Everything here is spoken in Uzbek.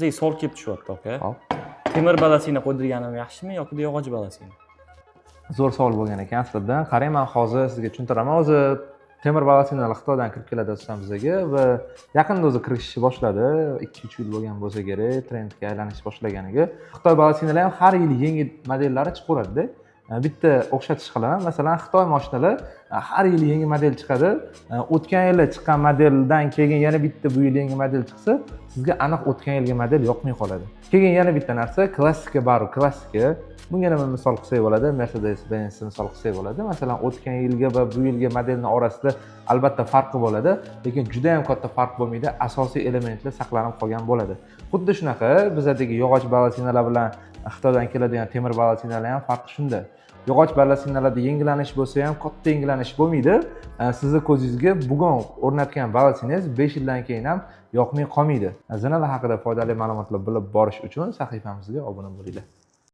Bizga savol kelib tushyapti aka. Hop. Temir balasina qo'ydirganim yaxshimi yoki yog'och balasina? Zo'r savol bo'lgan ekan aslida. Qarang, men hozir sizga tushuntiraman. O'zi temir balasinalar Xitoydan kirib keladi asosan bizga va yaqinda o'zi kirishni boshladi. 2-3 yil bo'lgan bo'lsa kerak, trendga aylanish boshlaganiga. Xitoy balasinalari ham har yili yangi modellari chiqaveradi-da. Bitta o'xshatish qilaman. Masalan, Xitoy mashinalari har yili yangi model chiqadi. O'tgan yili chiqqan modeldan keyin yana bitta bu yil yangi model chiqsa, sizga aniq o'tgan yilgi model yoqmay qoladi. Keyin yana bitta narsa, klassika bor, klassika. Bunga nima misol qilsak bo'ladi? Mercedes-Benz misol qilsak bo'ladi. Masalan, o'tgan yilga va bu yilgi modelning orasida albatta farqi bo'ladi, lekin juda ham katta farq bo'lmaydi. Asosiy elementlar saqlanib qolgan bo'ladi. Xuddi shunaqa bizdagi yog'och balasinalar bilan Xitoydan keladigan temir balasinalar ham farqi shunda. Yog'och balasinalarda yangilanish bo'lsa ham katta yangilanish bo'lmaydi. Sizni ko'zingizga bugun o'rnatgan balasinangiz 5 yildan keyin ham yoqmay qolmaydi. Zinalar haqida foydali ma'lumotlar bilib borish uchun sahifamizga obuna bo'linglar.